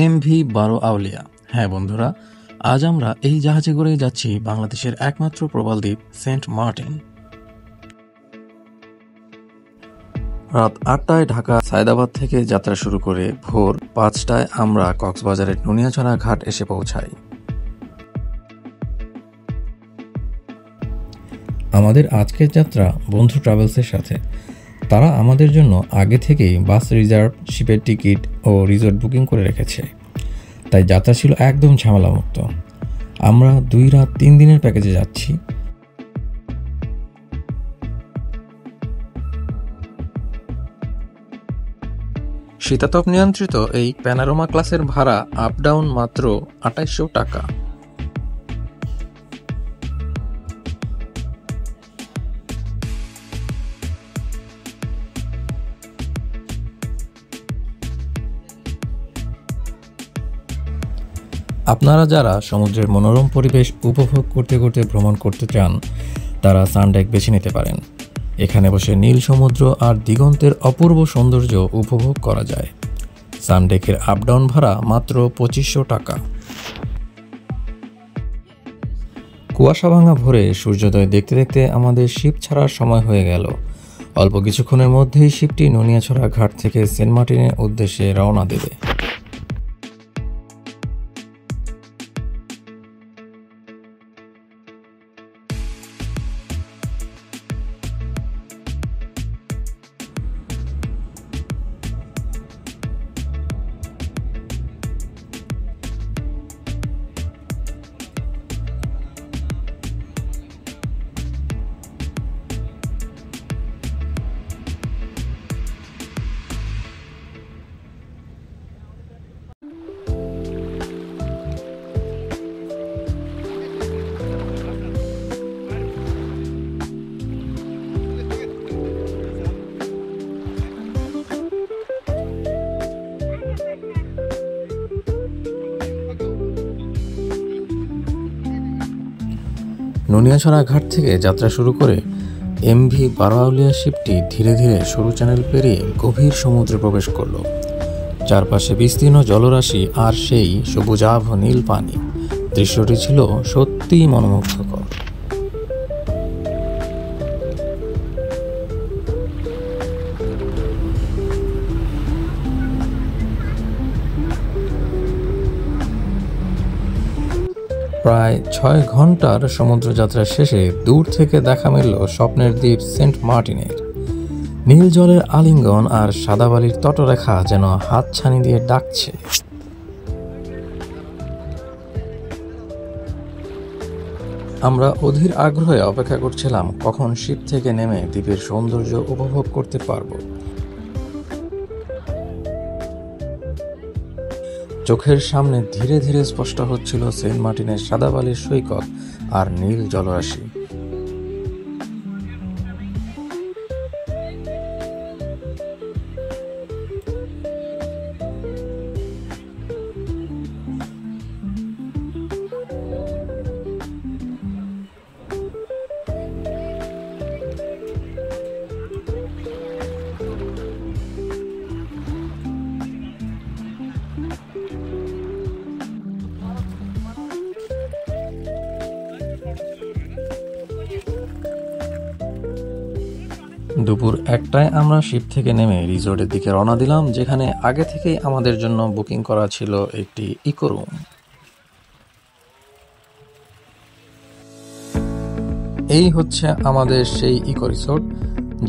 MV 12 আউলিয়া। হ্যাঁ বন্ধুরা, আজ আমরা এই জাহাজে করেই যাচ্ছি বাংলাদেশের একমাত্র প্রবাল দ্বীপ সেন্ট মার্টিন। রাত 8টায় ঢাকা সায়দাবাদ থেকে যাত্রা শুরু করে ভোর 5টায় আমরা কক্সবাজারের নুনিয়াছড়া ঘাট এসে পৌঁছাই। আমাদের আজকের যাত্রা বন্ধু ট্রাভেলসের সাথে। তারা আমাদের জন্য আগে থেকেই বাস রিজার্ভ, শিপের টিকিট ও রিসোর্ট বুকিং করে রেখেছে, তাই যাত্রা ছিল একদম ঝামেলামুক্ত। আমরা 2 রাত 3 দিনের প্যাকেজে যাচ্ছি। শীতাতপ নিয়ন্ত্রিত এই প্যানোরামা ক্লাসের ভাড়া আপ ডাউন মাত্র 2800 টাকা। আপনারা যারা সমুদ্রের মনোরম পরিবেশ উপভোগ করতে করতে ভ্রমণ করতে চান, তারা সানডেক বেছে নিতে পারেন। এখানে বসে নীল সমুদ্র আর দিগন্তের অপূর্ব সৌন্দর্য উপভোগ করা যায়। সানডেকের আপডাউন ভাড়া মাত্র 2500 টাকা। কুয়াশা ভাঙা ভোরে সূর্যোদয় দেখতে দেখতে আমাদের শিপ ছাড়ার সময় হয়ে গেল। অল্প কিছুক্ষণের মধ্যেই শিপটি নুনিয়াছড়া ঘাট থেকে সেন্ট মার্টিনের উদ্দেশ্যে রওনা দেবে। নুনিয়াছড়া ঘাট থেকে যাত্রা শুরু করে এমভি 12 আউলিয়া শিপটি ধীরে ধীরে সরু চ্যানেল পেরিয়ে গভীর সমুদ্রে প্রবেশ করল। চারপাশে বিস্তীর্ণ জলরাশি আর সেই সবুজাভ নীল পানি। দৃশ্যটি ছিল সত্যিই মনোমুগ্ধকর। প্রায় 6 ঘন্টার সমুদ্রযাত্রা শেষে দূর থেকে দেখা মিলল স্বপ্নের দ্বীপ সেন্ট মার্টিনের। নীল জলের আলিঙ্গন আর সাদা বালির তটরেখা যেন হাতছানি দিয়ে ডাকছে। আমরা অধীর আগ্রহে অপেক্ষা করছিলাম কখন শিপ থেকে নেমে দ্বীপের সৌন্দর্য উপভোগ করতে পারবো। চোখের সামনে ধীরে ধীরে স্পষ্ট হচ্ছিল সেন্ট মার্টিনের সাদা বালির সৈকত আর নীল জলরাশি। দুপুর 1টায় আমরা শিপ থেকে নেমে রিসোর্টের দিকে রওনা দিলাম, যেখানে আগে থেকেই আমাদের জন্য বুকিং করা ছিল একটি ইকো রুম। এই হচ্ছে আমাদের সেই ইকো রিসোর্ট,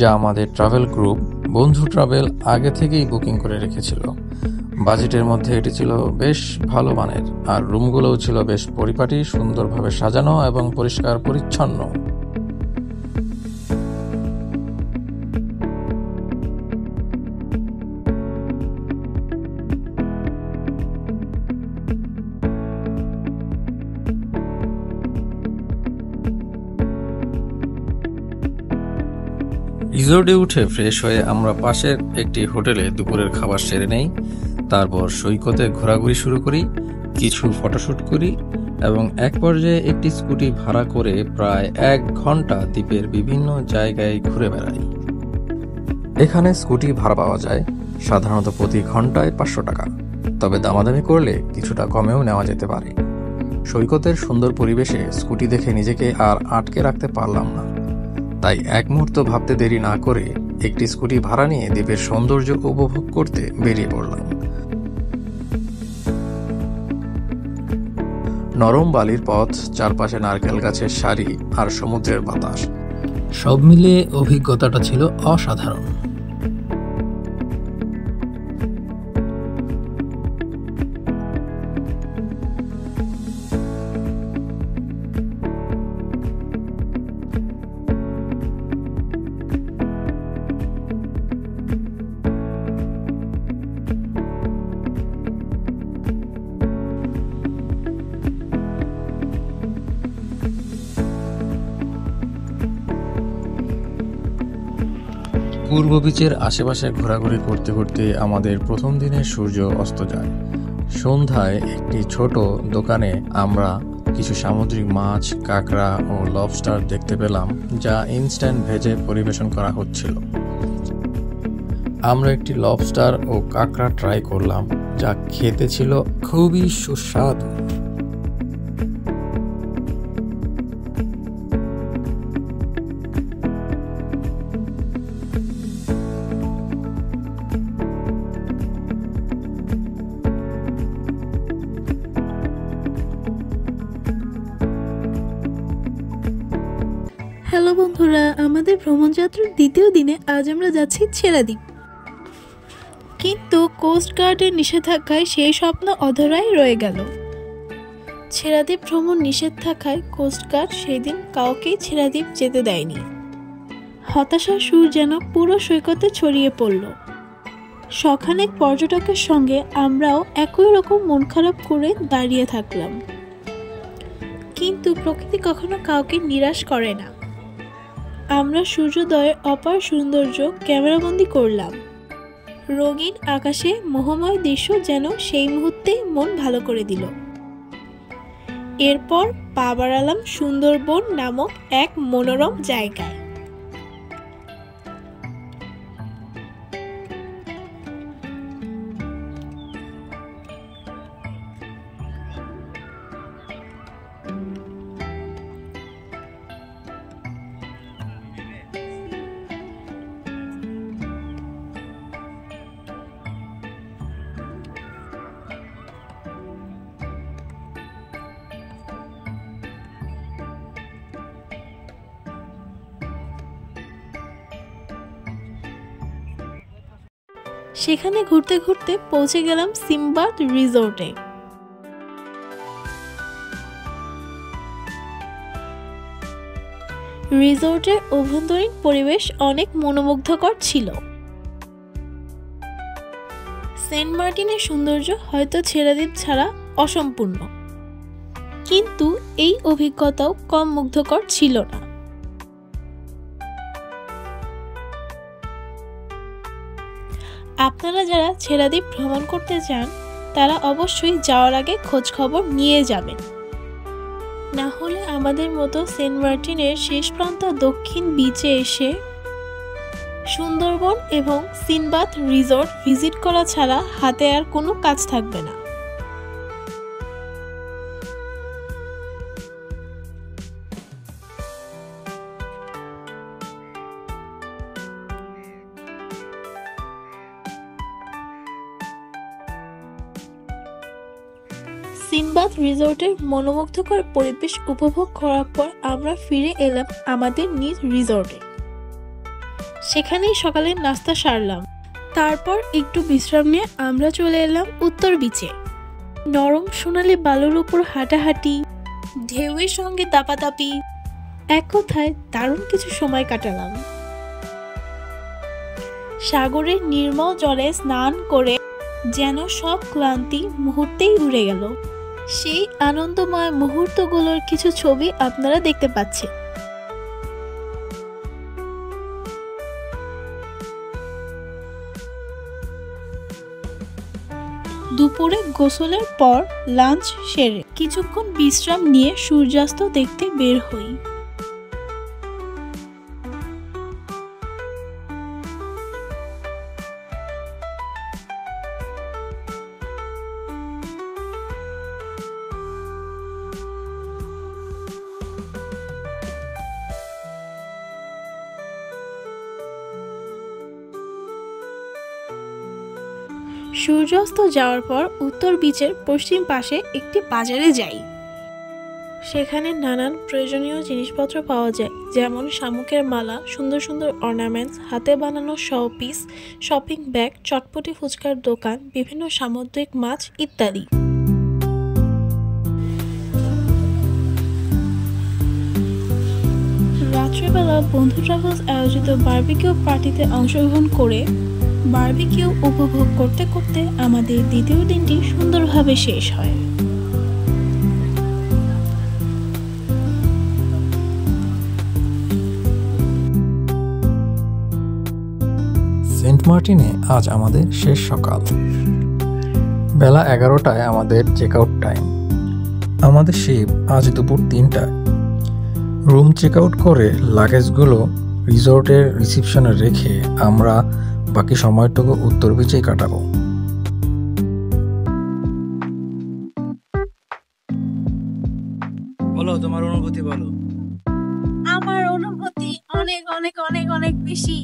যা আমাদের ট্রাভেল গ্রুপ বন্ধু ট্রাভেল আগে থেকেই বুকিং করে রেখেছিল। বাজেটের মধ্যে এটি ছিল বেশ ভালো মানের, আর রুমগুলোও ছিল বেশ পরিপাটি, সুন্দরভাবে সাজানো এবং পরিষ্কার পরিচ্ছন্ন। রিসোর্টে উঠে ফ্রেশ হয়ে আমরা পাশের একটি হোটেলে দুপুরের খাবার সেরে নেই। তারপর সৈকতে ঘোরাঘুরি শুরু করি, কিছু ফটোশুট করি এবং এক পর্যায়ে একটি স্কুটি ভাড়া করে প্রায় 1 ঘন্টা দ্বীপের বিভিন্ন জায়গায় ঘুরে বেড়াই। এখানে স্কুটি ভাড়া পাওয়া যায় সাধারণত প্রতি ঘন্টায় 500 টাকা। তবে দামাদামি করলে কিছুটা কমেও নেওয়া যেতে পারে। সৈকতের সুন্দর পরিবেশে স্কুটি দেখে নিজেকে আর আটকে রাখতে পারলাম না, তাই এক মুহূর্ত ভাবতে দেরি না করে একটি স্কুটি ভাড়া নিয়ে দ্বীপের সৌন্দর্য উপভোগ করতে বেরিয়ে পড়লাম। নরম বালির পথ, চারপাশে নারকেল গাছের সারি আর সমুদ্রের বাতাস, সব মিলিয়ে অভিজ্ঞতাটা ছিল অসাধারণ। পূর্ব বিচের আশেপাশে ঘোরাঘুরি করতে করতে আমাদের প্রথম দিনের সূর্য অস্ত যায়। সন্ধ্যায় একটি ছোট দোকানে আমরা কিছু সামুদ্রিক মাছ, কাঁকড়া ও লবস্টার দেখতে পেলাম, যা ইনস্ট্যান্ট ভেজে পরিবেশন করা হচ্ছিল। আমরা একটি লবস্টার ও কাঁকড়া ট্রাই করলাম, যা খেতে ছিল খুবই সুস্বাদু। হ্যালো বন্ধুরা, আমাদের ভ্রমণযাত্রার দ্বিতীয় দিনে আজ আমরা যাচ্ছি ছেড়াদ্বীপ। কিন্তু কোস্ট গার্ডের নিষেধাজ্ঞায় সেই স্বপ্ন অধরাই রয়ে গেল। ছেড়াদ্বীপ ভ্রমণ নিষেধ থাকায় কোস্ট গার্ড সেদিন কাউকেই ছেড়াদ্বীপ যেতে দেয়নি। হতাশার সুর যেন পুরো সৈকতে ছড়িয়ে পড়ল। শখানেক পর্যটকের সঙ্গে আমরাও একই রকম মন খারাপ করে দাঁড়িয়ে থাকলাম। কিন্তু প্রকৃতি কখনো কাউকে নিরাশ করে না। আমরা সূর্যোদয়ের অপার সৌন্দর্য ক্যামেরাবন্দি করলাম। রঙিন আকাশে মোহময় দৃশ্য যেন সেই মুহূর্তেই মন ভালো করে দিল। এরপর পা বাড়ালাম সুন্দরবন নামক এক মনোরম জায়গায়। সেখানে ঘুরতে ঘুরতে পৌঁছে গেলাম সিম্বাদ রিসোর্টে। রিসোর্টের অভ্যন্তরীণ পরিবেশ অনেক মনোমুগ্ধকর ছিল। সেন্ট মার্টিনের সৌন্দর্য হয়তো ছেড়াদ্বীপ ছাড়া অসম্পূর্ণ, কিন্তু এই অভিজ্ঞতাও কম মুগ্ধকর ছিল না। আপনারা যারা ছেড়াদ্বীপ ভ্রমণ করতে চান তারা অবশ্যই যাওয়ার আগে খোঁজ খবর নিয়ে যাবেন, না হলে আমাদের মতো সেন্ট মার্টিনের শেষ প্রান্ত দক্ষিণ বিচে এসে সুন্দরবন এবং সিম্বাদ রিসোর্ট ভিজিট করা ছাড়া হাতে আর কোনো কাজ থাকবে না। সিম্বাদ রিসোর্টের মনোমুগ্ধকর পরিবেশ উপভোগ করার পর আমরা ফিরে এলাম আমাদের নিজ রিসোর্টে। সেখানেই সকালের নাস্তা সারলাম। তারপর একটু বিশ্রাম নিয়ে আমরা চলে এলাম উত্তর বিচে। নরম সোনালী বালুর উপর হাঁটাহাঁটি, ঢেউয়ের সঙ্গে দাপাদাপি, এক কথায় দারুণ কিছু সময় কাটালাম। সাগরের নির্মল জলে স্নান করে যেন সব ক্লান্তি মুহূর্তেই উড়ে গেল। সেই আনন্দময় মুহূর্তগুলোর কিছু ছবি আপনারা দেখতে পাচ্ছেন। দুপুরে গোসলের পর লাঞ্চ সেরে কিছুক্ষণ বিশ্রাম নিয়ে সূর্যাস্ত দেখতে বের হই। সূর্যাস্ত যাওয়ার পর উত্তর বিচের পশ্চিম পাশে একটি বাজারে যাই। সেখানে নানান প্রয়োজনীয় জিনিসপত্র পাওয়া যায়, যেমন শামুকের মালা, সুন্দর সুন্দর অর্নামেন্টস, হাতে বানানো শোপিস, শপিং ব্যাগ, চটপটি ফুচকার দোকান, বিভিন্ন সামুদ্রিক মাছ ইত্যাদি। রাত্রেবেলা বন্ধু ট্রাভেলস আয়োজিত বারবিকিউ পার্টিতে অংশগ্রহণ করে বারবিকিউ উপভোগ করতে করতে আমাদের দ্বিতীয় দিনটি সুন্দরভাবে শেষ হয়। সেন্ট মার্টিনে আজ আমাদের শেষ সকাল। বেলা 11টায় আমাদের চেক আউট টাইম। আমাদের শিপ আজ দুপুর 3টায়। রুম চেক আউট করে লাগেজগুলো রিসোর্টের রিসিপশনে রেখে আমরা বাকি সময়টুকু উত্তর বিচেই কাটাবো। বলো, তোমার অনুভূতি বলো। আমার অনুভূতি অনেক অনেক অনেক অনেক বেশি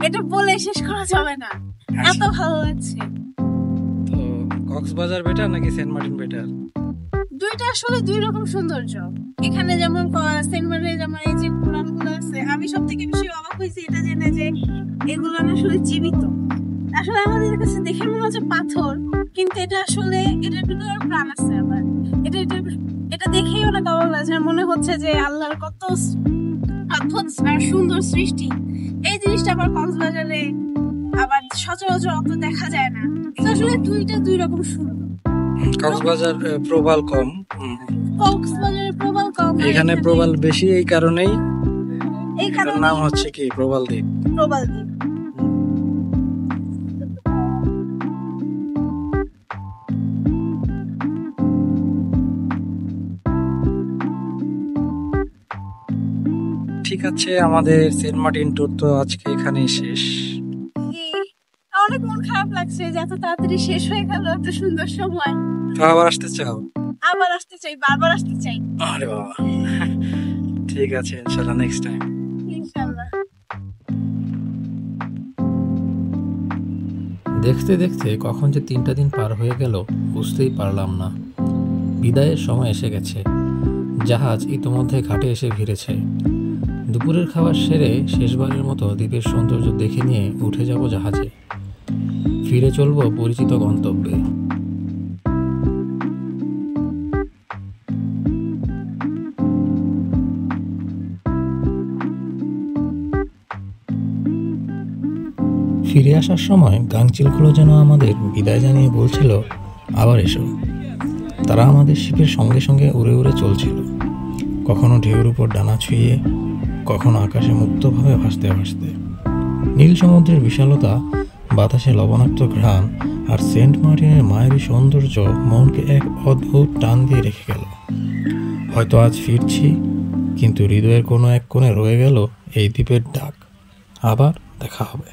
এটা বলে শেষ করা যাবে না, এত ভালো লাগছে। তো কক্সবাজার বেটার নাকি সেন্ট মার্টিন বেটার? দুইটা আসলে দুই রকম সৌন্দর্য। এখানে যেমন সেন্ট মার্টিনে যেমন এই যে পুরাণগুলো আছে, আমি সব থেকে বেশি অবাক হয়েছি এটা জেনে যে এগুলো আসলে জীবিত। আসলে আমাদের কাছে দেখে মনে হচ্ছে পাথর, কিন্তু এটা আসলে এটার ভিতরে প্রাণ আছে। আবার এটা দেখেই অনেক অবাক লাগছে, মনে হচ্ছে যে আল্লাহর কত অদ্ভুত আর সুন্দর সৃষ্টি। এই জিনিসটা আবার কক্সবাজারে আবার সচরাচর অত দেখা যায় না। আসলে দুইটা দুই রকম সুন্দর। কক্সবাজার প্রবাল কম, কক্সবাজারের প্রবাল কম, এখানে প্রবাল বেশি। এই কারণেই এই কারণে নাম হচ্ছে কি প্রবাল দ্বীপ। প্রবাল দ্বীপ। ঠিক আছে, আমাদের সেন্ট মার্টিন ট্যুর তো আজকে এখানেই শেষ। অনেক মন খারাপ লাগছে যে এত তাড়াতাড়ি শেষ হয়ে গেল, এত সুন্দর সময়। তো আবার আসতে চাও? আবার আসতে চাই, বারবার আসতে চাই। আরে বাবা, ঠিক আছে, ইনশাআল্লাহ নেক্সট টাইম। ইনশাআল্লাহ। দেখতে দেখতে কখন যে 3টা দিন পার হয়ে গেল বুঝতেই পারলাম না। বিদায়ের সময় এসে গেছে। জাহাজ ইতোমধ্যে ঘাটে এসে ভিড়েছে। দুপুরের খাবার সেরে শেষবারের মতো দ্বীপের সৌন্দর্য দেখে নিয়ে উঠে যাব জাহাজে। ফিরে চলব পরিচিত গন্তব্যে। ফিরে আসার সময় গাংচিলগুলো যেন আমাদের বিদায় জানিয়ে বলছিল, আবার এসো। তারা আমাদের শিপের সঙ্গে সঙ্গে উড়ে উড়ে চলছিল, কখনো ঢেউর উপর ডানা ছুঁয়ে, কখনো আকাশে মুক্তভাবে ভাসতে ভাসতে। নীল সমুদ্রের বিশালতা, বাতাসে লবণাক্ত ঘ্রাণ আর সেন্ট মার্টিনের মায়াবী সৌন্দর্য মনকে এক অদ্ভুত টান দিয়ে রেখে গেল। হয়তো আজ ফিরছি, কিন্তু হৃদয়ের কোনো এক কোণে রয়ে গেল এই দ্বীপের ডাক। আবার দেখা হবে।